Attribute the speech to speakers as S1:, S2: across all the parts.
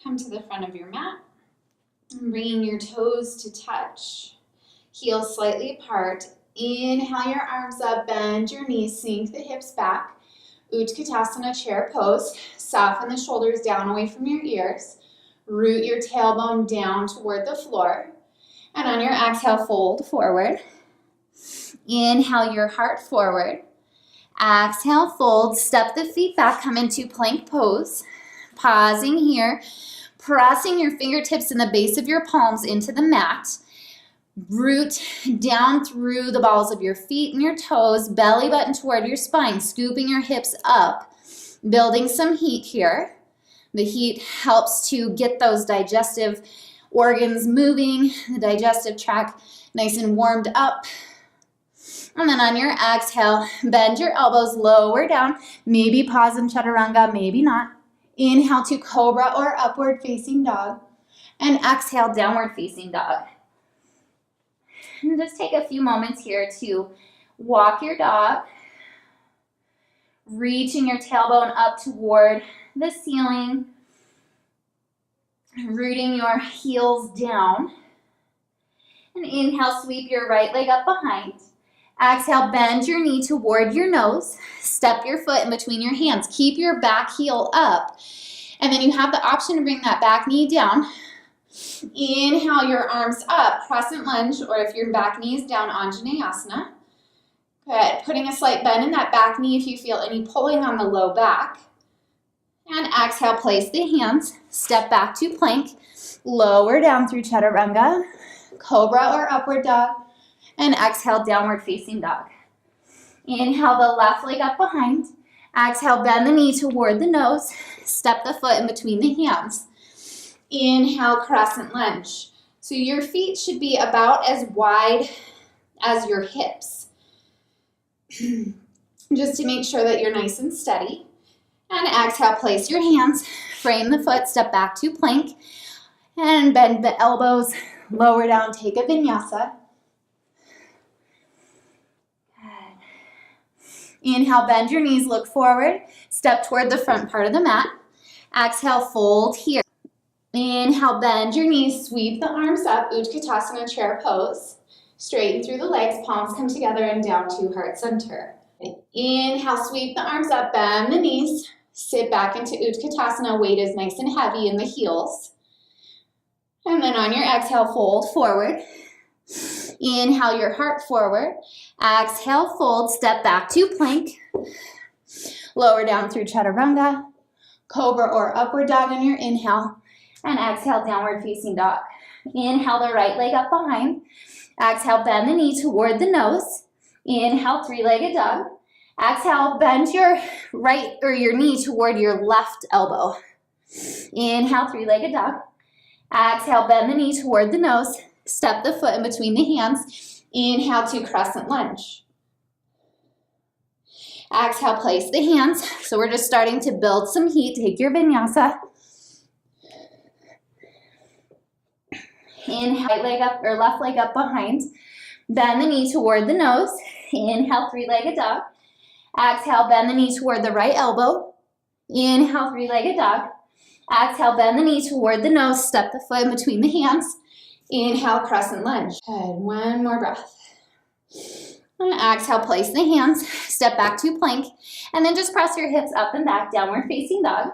S1: Come to the front of your mat. Bringing your toes to touch. Heels slightly apart. Inhale your arms up, bend your knees, sink the hips back. Utkatasana chair pose. Soften the shoulders down away from your ears. Root your tailbone down toward the floor. And on your exhale, fold forward. Inhale your heart forward. Exhale, fold. Step the feet back, come into plank pose. Pausing here. Pressing your fingertips in the base of your palms into the mat. Root down through the balls of your feet and your toes, belly button toward your spine, scooping your hips up, building some heat here. The heat helps to get those digestive organs moving, the digestive tract nice and warmed up. And then on your exhale, bend your elbows, lower down, maybe pause in chaturanga, maybe not. Inhale to cobra or upward facing dog, and exhale, downward facing dog. And just take a few moments here to walk your dog, reaching your tailbone up toward the ceiling, rooting your heels down. And inhale, sweep your right leg up behind. Exhale, bend your knee toward your nose. Step your foot in between your hands. Keep your back heel up. And then you have the option to bring that back knee down. Inhale your arms up, crescent lunge, or if your back knee is down, Anjaneyasana. Good. Putting a slight bend in that back knee if you feel any pulling on the low back. And exhale, place the hands. Step back to plank. Lower down through chaturanga, cobra or upward dog. And exhale, downward facing dog. Inhale the left leg up behind. Exhale, bend the knee toward the nose. Step the foot in between the hands. Inhale, crescent lunge. So your feet should be about as wide as your hips. Just to make sure that you're nice and steady. And exhale, place your hands, frame the foot, step back to plank. And bend the elbows, lower down, take a vinyasa. Inhale, bend your knees, look forward, step toward the front part of the mat. Exhale, fold here. Inhale, bend your knees, sweep the arms up, Utkatasana chair pose. Straighten through the legs, palms come together and down to heart center. Inhale, sweep the arms up, bend the knees, sit back into Utkatasana, weight is nice and heavy in the heels. And then on your exhale, fold forward. Inhale your heart forward. Exhale, fold, step back to plank. Lower down through chaturanga, cobra or upward dog on your inhale. And exhale, downward facing dog. Inhale the right leg up behind. Exhale, bend the knee toward the nose. Inhale, three-legged dog. Exhale, bend your right or your knee toward your left elbow. Inhale, three-legged dog. Exhale, bend the knee toward the nose. Step the foot in between the hands. Inhale to crescent lunge. Exhale, place the hands. So we're just starting to build some heat. Take your vinyasa. Inhale, right leg up or left leg up behind. Bend the knee toward the nose. Inhale, three-legged dog. Exhale, bend the knee toward the right elbow. Inhale, three-legged dog. Exhale, bend the knee toward the nose. Step the foot in between the hands. Inhale, crescent lunge. Good. One more breath. And exhale, place the hands. Step back to plank. And then just press your hips up and back, downward facing dog.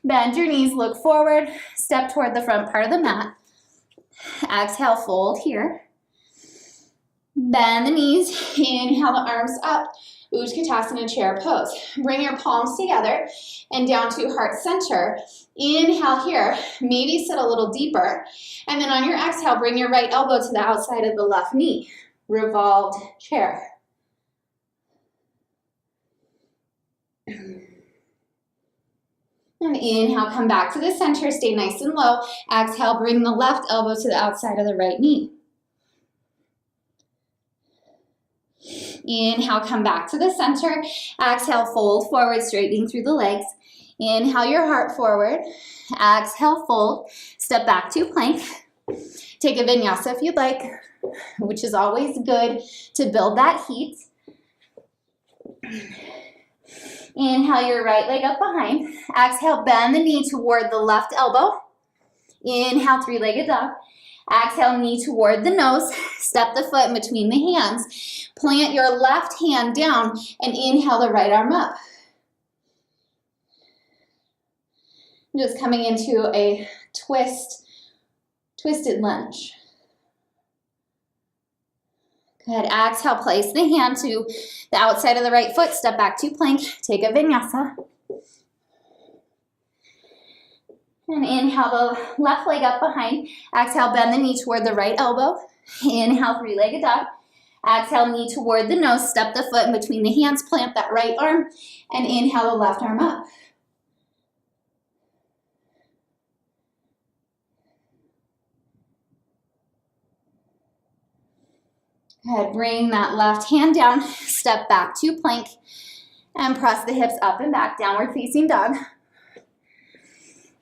S1: Bend your knees, look forward. Step toward the front part of the mat. Exhale, fold here. Bend the knees. Inhale the arms up. Utkatasana chair pose. Bring your palms together and down to heart center. Inhale here, maybe sit a little deeper. And then on your exhale, bring your right elbow to the outside of the left knee. Revolved chair. And inhale, come back to the center, stay nice and low. Exhale, bring the left elbow to the outside of the right knee. Inhale, come back to the center. Exhale, fold forward, straightening through the legs. Inhale your heart forward. Exhale, fold. Step back to plank. Take a vinyasa if you'd like, which is always good to build that heat. Inhale your right leg up behind. Exhale, bend the knee toward the left elbow. Inhale, three-legged dog. Exhale, knee toward the nose. Step the foot in between the hands. Plant your left hand down and inhale the right arm up. Just coming into a twisted lunge. Good. Exhale, place the hand to the outside of the right foot. Step back to plank. Take a vinyasa. And inhale the left leg up behind. Exhale, bend the knee toward the right elbow. Inhale, three-legged dog. Exhale, knee toward the nose. Step the foot in between the hands. Plant that right arm. And inhale the left arm up. Good. Bring that left hand down. Step back to plank. And press the hips up and back. Downward facing dog.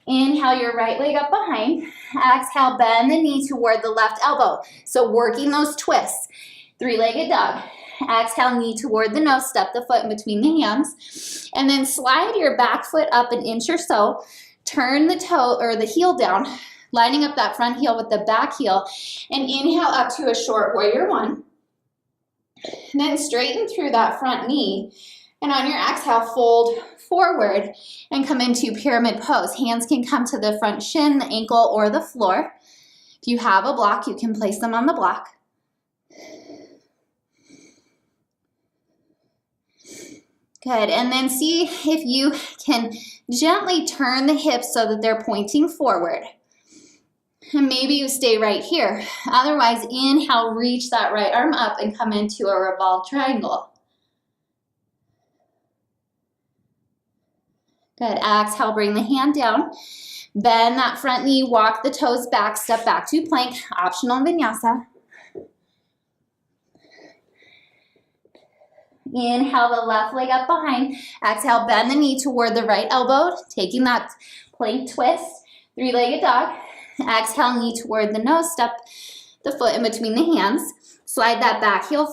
S1: Inhale your right leg up behind. Exhale, bend the knee toward the left elbow. So working those twists. Three-legged dog. Exhale, knee toward the nose. Step the foot in between the hands. And then slide your back foot up an inch or so. Turn the toe or the heel down, lining up that front heel with the back heel. And inhale up to a short warrior one. And then straighten through that front knee. And on your exhale, fold forward and come into pyramid pose. Hands can come to the front shin, the ankle, or the floor. If you have a block, you can place them on the block. Good, and then see if you can gently turn the hips so that they're pointing forward. And maybe you stay right here. Otherwise, inhale, reach that right arm up and come into a revolved triangle. Good. Exhale, bring the hand down. Bend that front knee, walk the toes back, step back to plank, optional vinyasa. Inhale the left leg up behind. Exhale, bend the knee toward the right elbow, taking that plank twist. Three-legged dog. Exhale, knee toward the nose, step the foot in between the hands. Slide that back heel,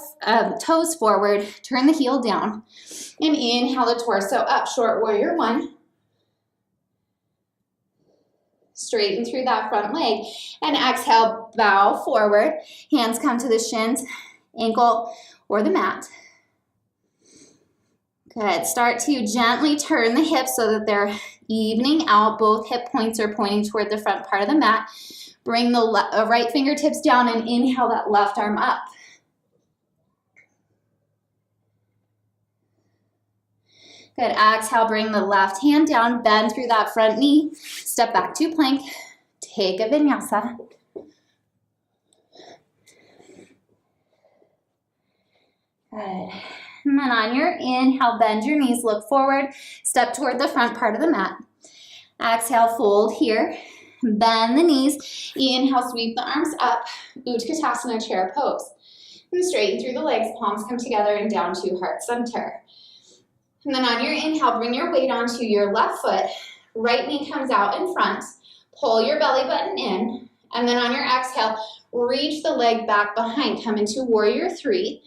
S1: toes forward, turn the heel down. And inhale the torso up, short warrior one. Straighten through that front leg. And exhale, bow forward. Hands come to the shins, ankle, or the mat. Good. Start to gently turn the hips so that they're evening out. Both hip points are pointing toward the front part of the mat. Bring the right fingertips down and inhale that left arm up. Good. Exhale, bring the left hand down, bend through that front knee, step back to plank, take a vinyasa. Good. And then on your inhale, bend your knees, look forward, step toward the front part of the mat. Exhale, fold here, bend the knees. Inhale, sweep the arms up, Utkatasana chair pose. And straighten through the legs, palms come together and down to heart center. And then on your inhale, bring your weight onto your left foot. Right knee comes out in front. Pull your belly button in. And then on your exhale, reach the leg back behind. Come into warrior three.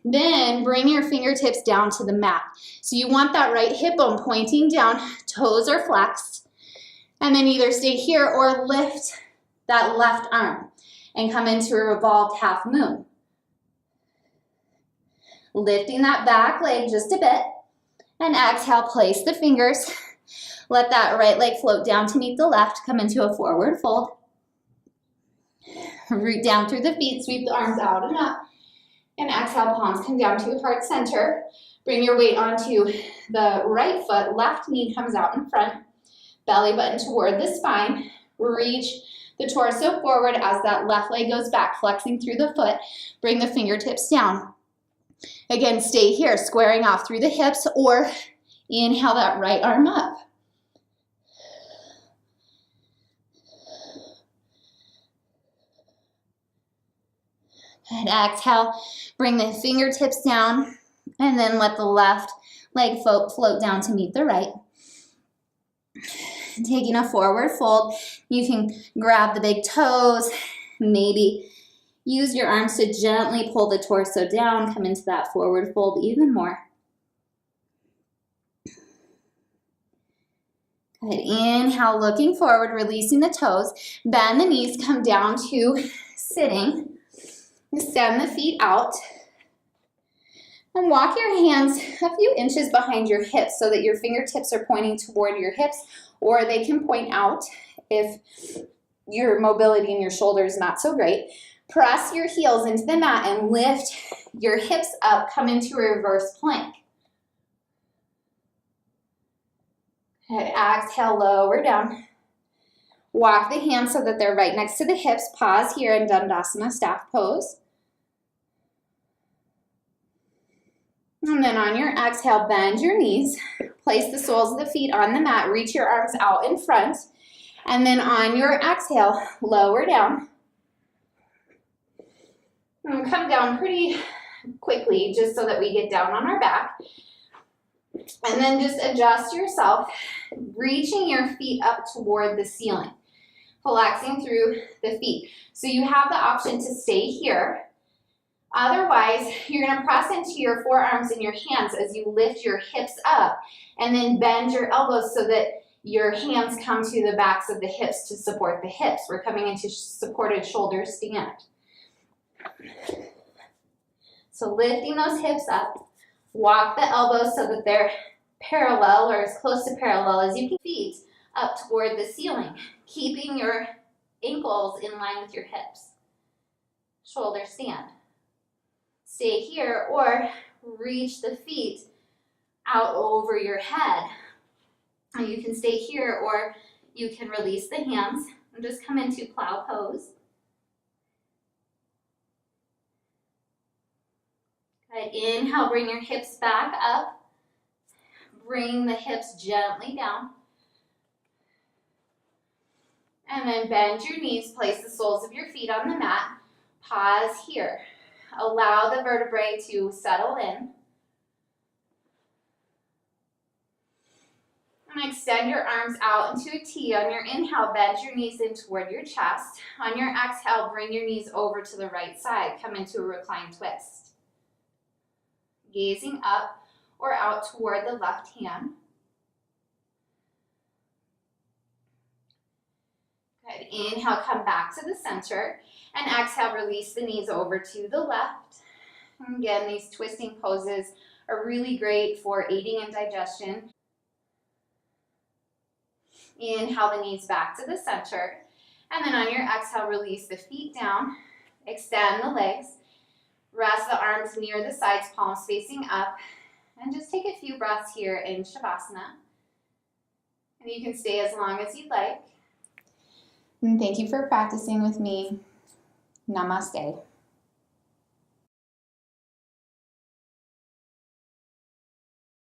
S1: Then bring your fingertips down to the mat. So you want that right hip bone pointing down. Toes are flexed. And then either stay here or lift that left arm and come into a revolved half moon. Lifting that back leg just a bit. And exhale, place the fingers. Let that right leg float down to meet the left. Come into a forward fold. Root down through the feet, sweep the arms out and up. And exhale, palms come down to heart center. Bring your weight onto the right foot. Left knee comes out in front. Belly button toward the spine. Reach the torso forward as that left leg goes back, flexing through the foot. Bring the fingertips down. Again, stay here, squaring off through the hips, or inhale that right arm up. And exhale, bring the fingertips down, and then let the left leg float down to meet the right. Taking a forward fold, you can grab the big toes, maybe use your arms to gently pull the torso down, come into that forward fold even more. Good. Inhale, looking forward, releasing the toes. Bend the knees, come down to sitting. Extend the feet out. And walk your hands a few inches behind your hips so that your fingertips are pointing toward your hips, or they can point out if your mobility in your shoulder is not so great. Press your heels into the mat and lift your hips up. Come into a reverse plank. Good. Exhale, lower down. Walk the hands so that they're right next to the hips. Pause here in Dandasana, staff pose. And then on your exhale, bend your knees. Place the soles of the feet on the mat. Reach your arms out in front. And then on your exhale, lower down. And come down pretty quickly just so that we get down on our back. And then just adjust yourself, reaching your feet up toward the ceiling, flexing through the feet. So you have the option to stay here. Otherwise, you're going to press into your forearms and your hands as you lift your hips up, and then bend your elbows so that your hands come to the backs of the hips to support the hips. We're coming into supported shoulder stand. So lifting those hips up, walk the elbows so that they're parallel or as close to parallel as you can. Feet up toward the ceiling, keeping your ankles in line with your hips. Shoulder stand. Stay here or reach the feet out over your head. And you can stay here or you can release the hands and just come into plow pose. Good. Inhale, bring your hips back up. Bring the hips gently down. And then bend your knees, place the soles of your feet on the mat. Pause here. Allow the vertebrae to settle in. And extend your arms out into a T. On your inhale, bend your knees in toward your chest. On your exhale, bring your knees over to the right side. Come into a reclined twist. Gazing up or out toward the left hand. Good. Inhale, come back to the center. And exhale, release the knees over to the left. And again, these twisting poses are really great for aiding in digestion. Inhale the knees back to the center. And then on your exhale, release the feet down. Extend the legs. Rest the arms near the sides, palms facing up. And just take a few breaths here in Shavasana. And you can stay as long as you'd like. And thank you for practicing with me. Namaste.